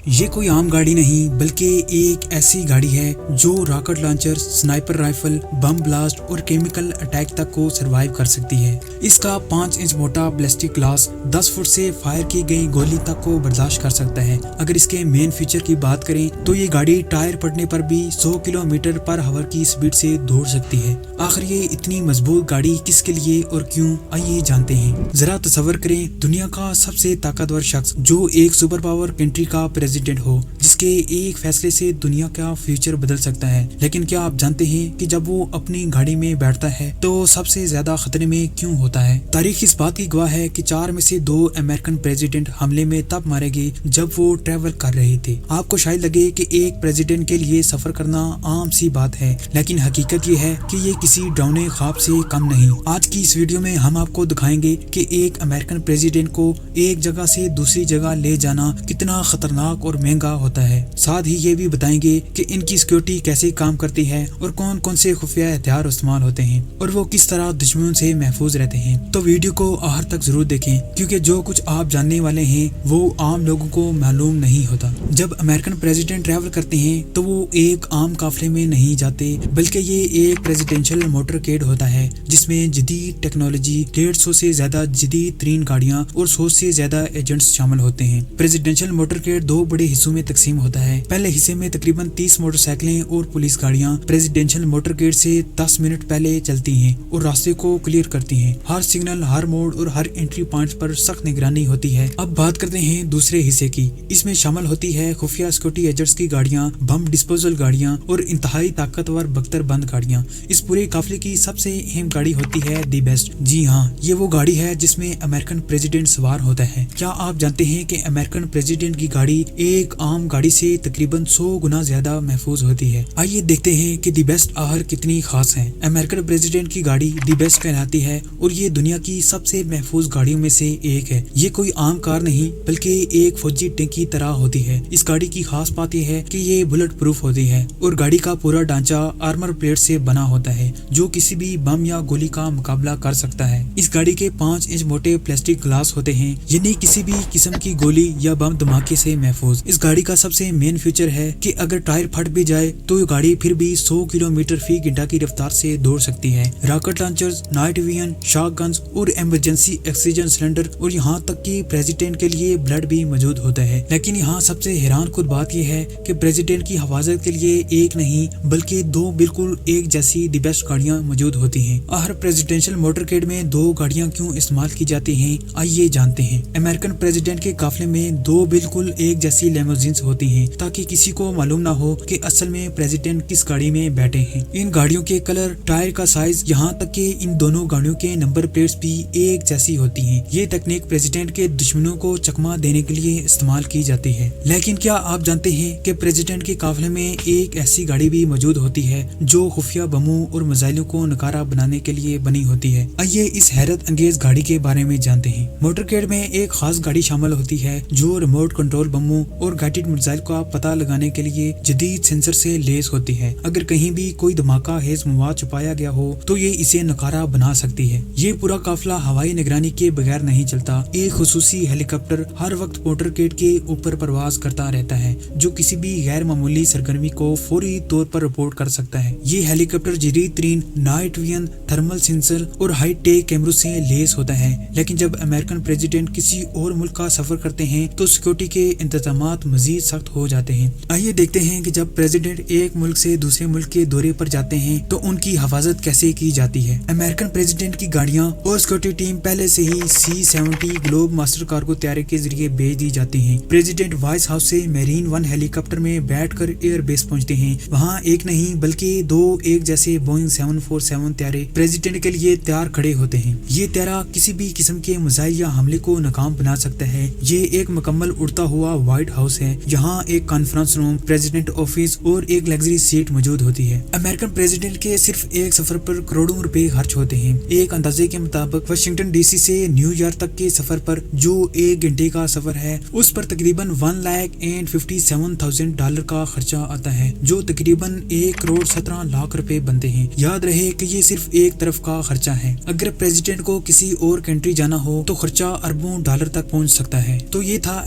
یہ کوئی عام گاڑی نہیں بلکہ ایک ایسی گاڑی ہے جو rocket launcher, sniper rifle, bomb blast اور کیمیکل اٹیک تک کو سروائیو کر سکتی ہے۔ اس کا 5 انچ موٹا پلاسٹک گلاس 10 فٹ سے فائر کی گئی گولی تک کو برداشت کر سکتا ہے۔ اگر اس کے مین فیچر کی بات کریں تو یہ گاڑی ٹائر پھٹنے پر بھی 100 کلومیٹر پر ہور کی سپیڈ سے دوڑ سکتی ہے۔ آخر یہ اتنی مضبوط گاڑی کس کے لیے اور کیوں، آئیے جانتے ہیں۔ ذرا تصور کریں دنیا کا سب سے طاقتور شخص جو ایک سپر پاور کنٹری کا پریزیڈنٹ ہو، جس کے ایک فیصلے سے دنیا کا فیوچر بدل سکتا ہے۔ لیکن کیا آپ جانتے ہیں کہ جب وہ اپنی گاڑی میں بیٹھتا ہے تو سب سے زیادہ خطرے میں کیوں ہوتا ہے؟ تاریخ اس بات کی گواہ ہے کہ 4 میں سے 2 امریکن پریزیڈنٹ حملے میں تب مارے گئے جب وہ ٹریول کر رہے تھے۔ آپ کو شاید لگے کہ ایک پریزیڈنٹ کے لیے سفر کرنا عام سی بات ہے، لیکن حقیقت یہ ہے کہ یہ کسی ڈراؤنے خواب سے کم نہیں۔ آج کی اس ویڈیو میں ہم آپ کو دکھائیں گے کہ ایک امریکن پریزیڈنٹ کو ایک جگہ سے دوسری جگہ لے جانا کتنا خطرناک اور مہنگا ہوتا ہے۔ ساتھ ہی یہ بھی بتائیں گے کہ ان کی سیکیورٹی کیسے کام کرتی ہے اور کون کون سے خفیہ ہتھیار استعمال ہوتے ہیں اور وہ کس طرح دشمنوں سے محفوظ رہتے ہیں۔ تو ویڈیو کو آخر تک ضرور دیکھیں کیونکہ جو کچھ آپ جاننے والے ہیں وہ عام لوگوں کو معلوم نہیں ہوتا۔ جب امریکن پریزیڈنٹ ٹریول کرتے ہیں تو وہ ایک عام قافلے میں نہیں جاتے بلکہ یہ ایک پریزیڈنشل موٹر کیڈ ہوتا ہے جس میں جدید ٹیکنالوجی، 150 سے زیادہ جدید ترین گاڑیاں اور 100 سے زیادہ ایجنٹس شامل ہوتے ہیں۔ پریزیڈنشل موٹر کیڈ 2 بڑے حصوں میں تقسیم ہوتا ہے۔ پہلے حصے میں تقریباً 30 موٹر سائیکلیں اور پولیس گاڑیاں پریزیڈنشل موٹر کیڈ سے 10 منٹ پہلے چلتی ہیں اور راستے کو کلیئر کرتی ہیں۔ ہر سگنل، ہر موڑ اور ہر انٹری پوائنٹ پر سخت نگرانی ہوتی ہے۔ اب بات کرتے ہیں دوسرے حصے کی۔ اس میں شامل ہوتی ہے خفیہ سیکورٹی ایجنٹس کی گاڑیاں، بم ڈسپوزل گاڑیاں اور انتہائی طاقتور بختر بند گاڑیاں۔ اس پورے قافلے کی سب سے اہم گاڑی ہوتی ہے دی بیسٹ۔ جی ہاں، یہ وہ گاڑی ہے جس میں امریکن پریزیڈنٹ سوار ہوتا ہے۔ کیا آپ جانتے ہیں کہ امریکن پریزیڈنٹ کی گاڑی ایک عام گاڑی سے تقریباً 100 گنا زیادہ محفوظ ہوتی ہے؟ آئیے دیکھتے ہیں کہ دی بیسٹ آخر کتنی خاص ہے۔ امریکن پریزیڈنٹ کی گاڑی دی بیسٹ کہلاتی ہے اور یہ دنیا کی سب سے محفوظ گاڑیوں میں سے ایک ہے۔ یہ کوئی عام کار نہیں بلکہ ایک فوجی ٹینک کی طرح ہوتی ہے۔ اس گاڑی کی خاص بات یہ ہے کہ یہ بلٹ پروف ہوتی ہے اور گاڑی کا پورا ڈھانچہ آرمر پلیٹ سے بنا ہوتا ہے جو کسی بھی بم یا گولی کا مقابلہ کر سکتا ہے۔ اس گاڑی کے 5 انچ موٹے پلاسٹک گلاس ہوتے ہیں، یعنی کسی بھی قسم کی گولی یا بم دھماکے سے محفوظ۔ اس گاڑی کا سب سے مین فیچر ہے کہ اگر ٹائر پھٹ بھی جائے تو یہ گاڑی پھر بھی 100 کلومیٹر فی گھنٹہ کی رفتار سے دوڑ سکتی ہے۔ راکٹ لانچرز، نائٹ ویژن، شاک گنز اور ایمرجنسی آکسیجن سلنڈر اور یہاں تک کہ پریزیڈنٹ کے لیے بلڈ بھی موجود ہوتا ہے۔ لیکن یہاں سب سے حیران کن بات یہ ہے کہ پریزیڈنٹ کی حفاظت کے لیے ایک نہیں بلکہ 2 بالکل ایک جیسی دی بیسٹ گاڑیاں موجود ہوتی ہیں۔ آخر پریزیڈنشل موٹر کیڈ میں 2 گاڑیاں کیوں استعمال کی جاتی ہیں، آئیے جانتے ہیں۔ امریکن پریزیڈنٹ کے قافلے میں 2 بالکل ایک جیسی لیموزینز ہوتی ہیں تاکہ کسی کو معلوم نہ ہو کہ اصل میں پریزیڈنٹ کس گاڑی میں بیٹھے ہیں۔ ان گاڑیوں کے کلر، ٹائر کا سائز، یہاں تک کہ ان دونوں گاڑیوں کے نمبر پلیٹس بھی ایک جیسی ہوتی ہیں۔ یہ تکنیک پریزیڈنٹ کے دشمنوں کو چکما دینے کے لیے استعمال کی جاتی ہے۔ لیکن کیا آپ جانتے ہیں کہ پریزیڈنٹ کے قافلے میں ایک ایسی گاڑی بھی موجود ہوتی ہے جو خفیہ بموں اور میزائلوں کو ناکارہ بنانے کے لیے بنی ہوتی ہے؟ آئیے اس حیرت انگیز گاڑی کے بارے میں جانتے ہیں۔ موٹر کیڈ میں ایک خاص گاڑی شامل ہوتی ہے جو ریموٹ کنٹرول بموں اور گائیڈڈ میزائل کا پتہ لگانے کے لیے جدید سینسر سے لیس ہوتی ہے۔ اگر کہیں بھی کوئی دھماکہ خیز مواد چھپایا گیا ہو تو یہ اسے ناکارہ بنا سکتی ہے۔ یہ پورا قافلہ ہوائی نگرانی کے بغیر نہیں چلتا۔ ایک خصوصی ہیلی کاپٹر ہر وقت موٹر کیڈ کے اوپر پرواز کرتا رہتا ہے جو کسی بھی غیر معمولی سرگرمی کو فوری طور پر رپورٹ کر سکتا ہے۔ یہ ہیلی کاپٹر جدید ترین نائٹ ویژن، تھرمل سینسر اور ہائی ٹیک کیمروں سے لیس ہوتا ہے۔ لیکن جب امریکن پریزیڈنٹ کسی اور ملک کا سفر کرتے ہیں تو سیکورٹی کے انتظامات مزید سخت ہو جاتے ہیں۔ آئیے دیکھتے ہیں کہ جب پریزیڈنٹ ایک ملک سے دوسرے ملک کے دورے پر جاتے ہیں تو ان کی حفاظت کیسے کی جاتی ہے۔ امریکن پریزیڈنٹ کی گاڑیاں اور سیکورٹی ٹیم پہلے سے ہی C-70 گلوب ماسٹر کارگو طیارے کے ذریعے بھیج دی جاتی ہیں۔ پریزیڈنٹ وائس ہاؤس سے میرین 1 ہیلی کاپٹر میں بیٹھ کر ایئر بیس پہنچتے ہیں۔ وہاں ایک نہیں بلکہ 2 ایک جیسے بوئنگ 747 طیارے پریزیڈنٹ کے لیے تیار کھڑے ہوتے ہیں۔ یہ طیارہ کسی بھی قسم کے میزائل یا حملے کو ناکام بنا سکتا ہے۔ یہ ایک مکمل اڑتا ہوا وائٹ ہاؤس ہے جہاں ایک کانفرنس روم، پریزیڈنٹ آفس اور ایک لگژری سیٹ موجود ہوتی ہے۔ امریکن پریزیڈنٹ کے صرف ایک سفر پر کروڑوں روپے خرچ ہوتے ہیں۔ ایک اندازے کے مطابق واشنگٹن ڈی سی سے نیو یارک تک کے سفر پر جو 1 گھنٹے کا سفر ہے اس پر تقریباً $1,57,000 کا خرچہ آتا ہے جو تقریباً 1,17 روپے بنتے ہیں۔ یاد رہے کہ یہ صرف ایک طرف کا خرچہ ہے۔ اگر پریزیڈنٹ کو کسی اور کنٹری جانا ہو تو خرچہ اربوں ڈالر تک پہنچ سکتا ہے۔ تو یہ تھا